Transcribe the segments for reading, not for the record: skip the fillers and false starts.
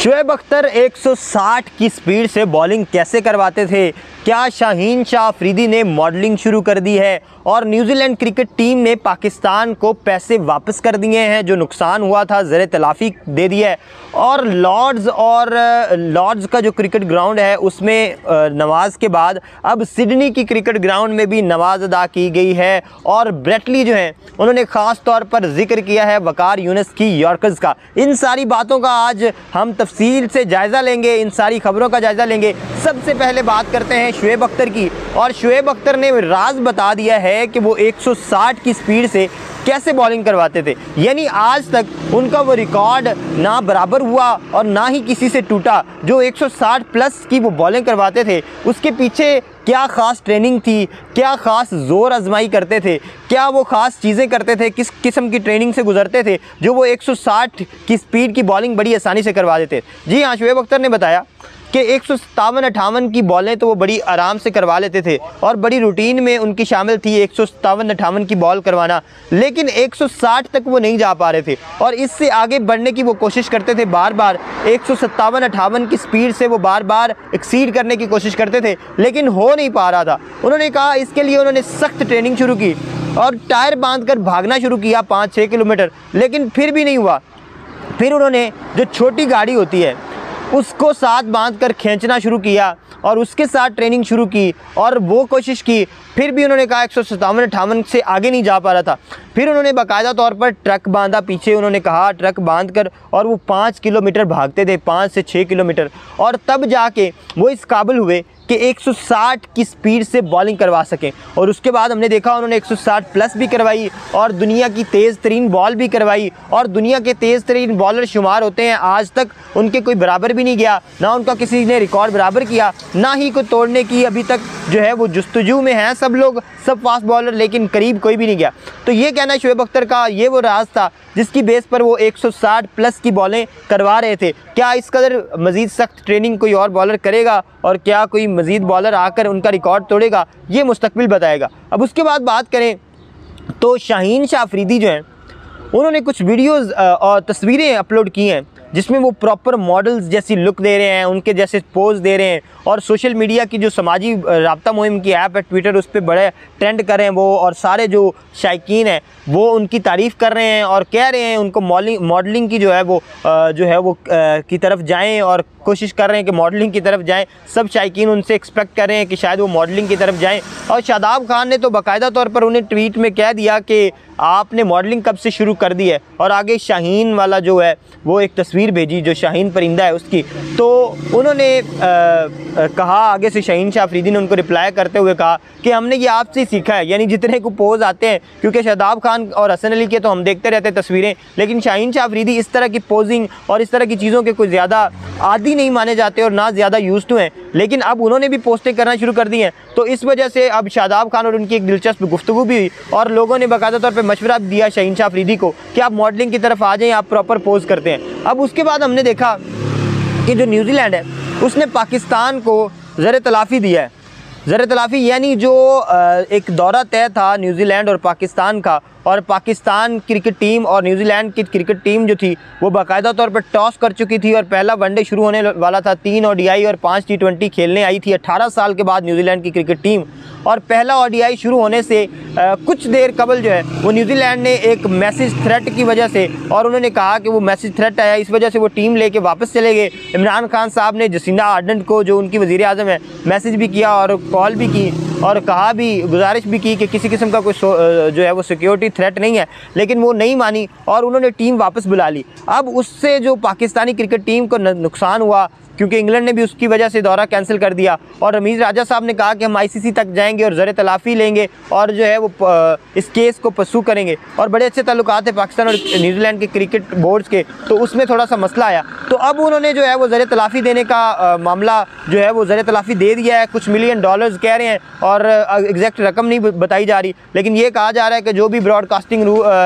शोएब अख्तर 160 की स्पीड से बॉलिंग कैसे करवाते थे? क्या शाहीन शाह अफरीदी ने मॉडलिंग शुरू कर दी है? और न्यूजीलैंड क्रिकेट टीम ने पाकिस्तान को पैसे वापस कर दिए हैं, जो नुकसान हुआ था ज़र तलाफ़ी दे दिया है। और लॉर्ड्स का जो क्रिकेट ग्राउंड है उसमें नमाज के बाद अब सिडनी की क्रिकेट ग्राउंड में भी नमाज अदा की गई है। और ब्रेटली जो है उन्होंने ख़ास तौर पर जिक्र किया है वकार यूनिस की यॉर्कर्स का। इन सारी बातों का आज हम तफसील से जायज़ा लेंगे, इन सारी खबरों का जायज़ा लेंगे। सबसे पहले बात करते हैं शोएब अख्तर की। और शोएब अख्तर ने राज बता दिया है कि वो 160 की स्पीड से कैसे बॉलिंग करवाते थे। यानी आज तक उनका वो रिकॉर्ड ना बराबर हुआ और ना ही किसी से टूटा। जो 160 प्लस की वो बॉलिंग करवाते थे, उसके पीछे क्या ख़ास ट्रेनिंग थी, क्या ख़ास ज़ोर आजमाई करते थे, क्या वो ख़ास चीज़ें करते थे, किस किस्म की ट्रेनिंग से गुजरते थे जो वो 160 की स्पीड की बॉलिंग बड़ी आसानी से करवा देते। जी हाँ, शोएब अख्तर ने बताया कि 157-58 की बॉलें तो वो बड़ी आराम से करवा लेते थे और बड़ी रूटीन में उनकी शामिल थी 157-58 की बॉल करवाना। लेकिन 160 तक वो नहीं जा पा रहे थे और इससे आगे बढ़ने की वो कोशिश करते थे। बार बार 157-58 की स्पीड से वो बार बार एक्सीड करने की कोशिश करते थे, लेकिन हो नहीं पा रहा था। उन्होंने कहा इसके लिए उन्होंने सख्त ट्रेनिंग शुरू की और टायर बांध कर भागना शुरू किया 5-6 किलोमीटर, लेकिन फिर भी नहीं हुआ। फिर उन्होंने जो छोटी गाड़ी होती है उसको साथ बांध कर खींचना शुरू किया और उसके साथ ट्रेनिंग शुरू की और वो कोशिश की। फिर भी उन्होंने कहा 157-58 से आगे नहीं जा पा रहा था। फिर उन्होंने बाकायदा तौर पर ट्रक बांधा पीछे, उन्होंने कहा ट्रक बांध कर, और वो 5 किलोमीटर भागते थे, 5 से 6 किलोमीटर। और तब जाके वो इस काबिल हुए कि 160 की स्पीड से बॉलिंग करवा सकें। और उसके बाद हमने देखा उन्होंने 160 प्लस भी करवाई और दुनिया की तेज़ तरीन बॉल भी करवाई। और दुनिया के तेज़ तरीन बॉलर शुमार होते हैं, आज तक उनके कोई बराबर भी नहीं गया, ना उनका किसी ने रिकॉर्ड बराबर किया, ना ही कोई तोड़ने की अभी तक जो है वो जुस्तजू में हैं सब लोग, सब फास्ट बॉलर, लेकिन करीब कोई भी नहीं गया। तो ये कहना शोएब अख्तर का ये वो राज था जिसकी बेस पर वो 160 प्लस की बॉलें करवा रहे थे। क्या इस कदर मज़ीद सख्त ट्रेनिंग कोई और बॉलर करेगा और क्या कोई मज़ीद बॉलर आकर उनका रिकॉर्ड तोड़ेगा, ये मुस्तकबिल बताएगा। अब उसके बाद बात करें तो शाहीन शाह अफरीदी जो हैं उन्होंने कुछ वीडियोज़ और तस्वीरें अपलोड की हैं जिसमें वो प्रॉपर मॉडल्स जैसी लुक दे रहे हैं, उनके जैसे पोज दे रहे हैं। और सोशल मीडिया की जो समाजी राब्ता मुहिम की ऐप है ट्विटर, उस पर बड़े ट्रेंड कर रहे हैं वो, और सारे जो शायकीन हैं वो उनकी तारीफ़ कर रहे हैं और कह रहे हैं उनको मॉडलिंग की जो है वो की तरफ जाएं और कोशिश कर रहे हैं कि मॉडलिंग की तरफ जाएं। सब शायकीन उनसे एक्सपेक्ट कर रहे हैं कि शायद वो मॉडलिंग की तरफ जाएं। और शादाब खान ने तो बाकायदा तौर पर उन्हें ट्वीट में कह दिया कि आपने मॉडलिंग कब से शुरू कर दी है। और आगे शाहीन वाला जो है वो एक तस्वीर भेजी जो शाहीन परिंदा है उसकी, तो उन्होंने कहा आगे से शाहीन शाह अफरीदी ने उनको रिप्लाई करते हुए कहा कि हमने ये आपसे ही सीखा है। यानी जितने को पोज आते हैं, क्योंकि शादाब खान और हसन अली के तो हम देखते रहते हैं तस्वीरें, लेकिन शाहीन शाह अफरीदी इस तरह की पोजिंग और इस तरह की चीज़ों के कोई ज़्यादा आदी नहीं माने जाते और ना ज़्यादा यूज्ड टू हैं। लेकिन अब उन्होंने भी पोस्टिंग करना शुरू कर दी हैं, तो इस वजह से अब शादाब खान और उनकी एक दिलचस्प गुफ्तगू भी हुई और लोगों ने बाकायदा तौर पर मशवरा दिया शाहीन शाह अफरीदी को कि आप मॉडलिंग की तरफ आ जाएं, आप प्रॉपर पोज करते हैं। अब उसके बाद हमने देखा कि जो न्यूजीलैंड है उसने पाकिस्तान को ज़र तलाफ़ी दिया है। ज़र तलाफ़ी यानी जो एक दौरा तय था न्यूजीलैंड और पाकिस्तान का, और पाकिस्तान क्रिकेट टीम और न्यूजीलैंड की क्रिकेट टीम जो थी वो बाकायदा तौर पर टॉस कर चुकी थी और पहला वनडे शुरू होने वाला था। 3 ODI और 5 T20 खेलने आई थी 18 साल के बाद न्यूजीलैंड की क्रिकेट टीम। और पहला ODI शुरू होने से कुछ देर कबल जो है वो न्यूजीलैंड ने एक मैसेज थ्रेट की वजह से, और उन्होंने कहा कि वो मैसेज थ्रेट आया, इस वजह से वो टीम लेके वापस चले गए। इमरान खान साहब ने जसिंदा आर्डन को, जो उनकी वज़ीर आज़म है, मैसेज भी किया और कॉल भी की और कहा भी, गुजारिश भी की कि किसी किस्म का कोई जो है वो सिक्योरिटी थ्रेट नहीं है, लेकिन वो नहीं मानी और उन्होंने टीम वापस बुला ली। अब उससे जो पाकिस्तानी क्रिकेट टीम को नुकसान हुआ, क्योंकि इंग्लैंड ने भी उसकी वजह से दौरा कैंसिल कर दिया और रमीज़ राजा साहब ने कहा कि हम ICC तक जाएंगे और ज़र तलाफ़ी लेंगे और जो है वो इस केस को पसू करेंगे। और बड़े अच्छे ताल्लुकात है पाकिस्तान और न्यूजीलैंड के क्रिकेट बोर्ड्स के, तो उसमें थोड़ा सा मसला आया। तो अब उन्होंने जो है वो ज़र तलाफ़ी देने का मामला जो है वो ज़र तलाफ़ी दे दिया है। कुछ $1 मिलियन कह रहे हैं और एग्जैक्ट रकम नहीं बताई जा रही, लेकिन ये कहा जा रहा है कि जो भी ब्रॉडकास्टिंग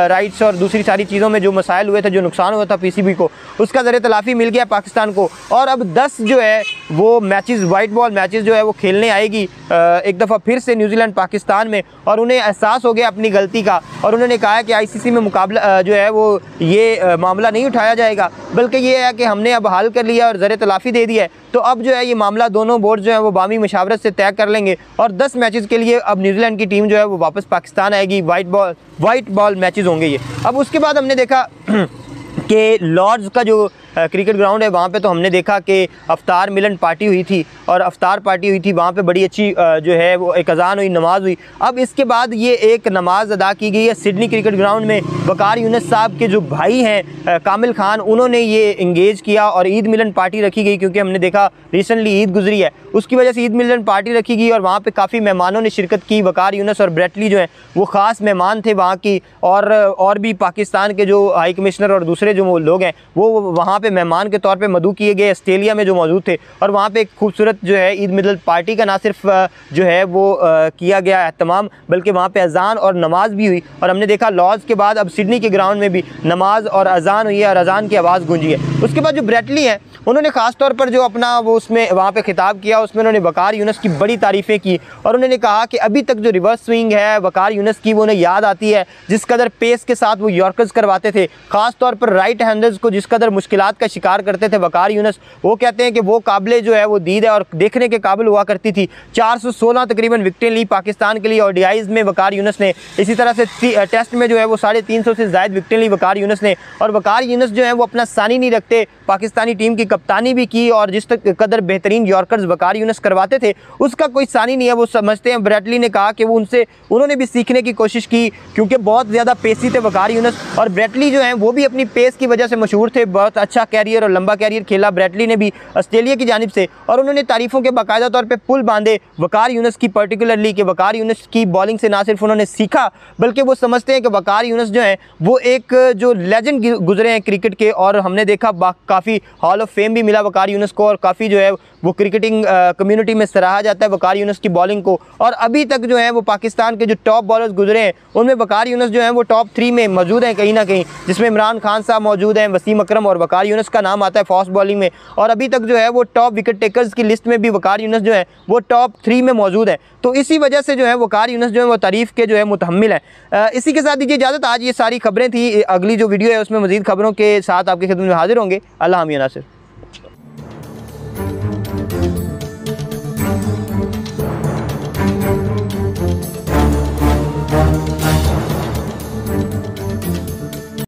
राइट्स और दूसरी सारी चीज़ों में जो मसाइल हुए थे, जो नुकसान हुआ था पीसीबी को, उसका ज़रिए तलाफ़ी मिल गया पाकिस्तान को। और अब 10 जो है वो मैचेस, वाइट बॉल मैचेस जो है वो खेलने आएगी एक दफ़ा फिर से न्यूजीलैंड पाकिस्तान में। और उन्हें एहसास हो गया अपनी गलती का, और उन्होंने कहा है कि आईसीसी में मुकाबला जो है वो ये मामला नहीं उठाया जाएगा, बल्कि ये है कि हमने अब हल कर लिया और ज़रिए तलाफ़ी दे दिया है। तो अब जो है ये मामला दोनों बोर्ड जो है वो बामी मशावरत से तय कर लेंगे, और 10 मैचेस के लिए अब न्यूजीलैंड की टीम जो है वो वापस पाकिस्तान आएगी। वाइट बॉल मैचेस होंगे ये। अब उसके बाद हमने देखा कि लॉर्ड्स का जो क्रिकेट ग्राउंड है वहाँ पे तो हमने देखा कि अफ्तार मिलन पार्टी हुई थी, और अफ्तार पार्टी हुई थी वहाँ पे बड़ी अच्छी जो है वो एक अजान हुई, नमाज़ हुई। अब इसके बाद ये एक नमाज़ अदा की गई है सिडनी क्रिकेट ग्राउंड में। वकार यूनुस साहब के जो भाई हैं कामिल खान, उन्होंने ये इंगेज किया और ईद मिलन पार्टी रखी गई, क्योंकि हमने देखा रिसेंटली ईद गुजरी है, उसकी वजह से ईद मिलन पार्टी रखी गई और वहाँ पर काफ़ी मेहमानों ने शिरकत की। वकार यूनुस और ब्रेटली जो हैं वो ख़ास मेहमान थे वहाँ की, और भी पाकिस्तान के जो हाई कमिश्नर और दूसरे जो लोग हैं वो वहाँ पर मेहमान के तौर पे मदऊ किए गए, ऑस्ट्रेलिया में जो मौजूद थे। और वहाँ पे एक खूबसूरत जो है ईद मिलन पार्टी का ना सिर्फ जो है वो किया गया एहतमाम, बल्कि वहाँ पे अजान और नमाज भी हुई। और हमने देखा लॉर्ड्स के बाद अब सिडनी के ग्राउंड में भी नमाज और अजान हुई है और अजान की आवाज़ गूंजी है। उसके बाद जो ब्रेटली है उन्होंने ख़ास तौर पर जो अपना वो उसमें वहाँ पे खिताब किया, उसमें उन्होंने वकार यूनुस की बड़ी तारीफ़ें की, और उन्होंने कहा कि अभी तक जो रिवर्स स्विंग है वकार यूनुस की वो उन्हें याद आती है, जिस कदर पेस के साथ वो यॉर्कर्स करवाते थे, ख़ास तौर पर राइट हैंडर्स को जिस कदर मुश्किलात का शिकार करते थे वकार यूनुस। वो कहते हैं कि वो काबिल जो है वो दीद है और देखने के काबिल हुआ करती थी। 416 तकरीबन विकटें ली पाकिस्तान के लिए ओडीआईज़ में वकार यूनुस ने। इसी तरह से टेस्ट में जो है वो 350 से ज़ायद विकटें ली वकार यूनुस ने। और वकार यूनुस जो है वो अपना सानी नहीं रखते, पाकिस्तानी टीम की कप्तानी भी की, और जिस तक कदर बेहतरीन यॉर्कर्स वकार यूनुस करवाते थे उसका कोई सानी नहीं है। वो समझते हैं, ब्रेटली ने कहा कि वो उन्होंने भी सीखने की कोशिश की, क्योंकि बहुत ज़्यादा पेसी थे वकार यूनुस। और ब्रेटली जो है वो भी अपनी पेस की वजह से मशहूर थे, बहुत अच्छा कैरियर और लंबा कैरियर खेला ब्रेटली ने भी ऑस्ट्रेलिया की जानिब से। और उन्होंने तारीफ़ों के बाकायदा तौर पे पुल बांधे वकार यूनुस की, पर्टिकुलरली कि वकार यूनुस की बॉलिंग से ना सिर्फ उन्होंने सीखा, बल्कि वो समझते हैं कि वकार यूनुस जो है वो एक जो लेजेंड गुजरे हैं क्रिकेट के। और हमने देखा काफ़ी हॉल ऑफ फेम भी मिला वकार यूनुस को, और काफ़ी जो है वो क्रिकेटिंग कम्युनिटी में सराहा जाता है वकार यूनुस की बॉलिंग को। और अभी तक जो है वो पाकिस्तान के जो टॉप बॉलर्स गुजरे हैं उनमें वकार यूनुस जो है वो टॉप 3 में मौजूद हैं कहीं ना कहीं, जिसमें इमरान खान साहब मौजूद हैं, वसीम अकरम, और वकार यूनुस का नाम आता है फास्ट बॉलिंग में। और अभी तक जो है वो टॉप विकेट टेकर्स की लिस्ट में भी वकार यूनुस जो है वो टॉप 3 में मौजूद है। तो इसी वजह से जो है वकार यूनुस जो है वो तारीफ़ के जो है मुतहम्मिल है। इसी के साथ दीजिए इजाज़त। आज ये सारी खबरें थी, अगली जो वीडियो है उसमें मज़ीद खबरों के साथ आपकी खिदमत में हाजिर होंगे। अल्लाह हामिया नासिर।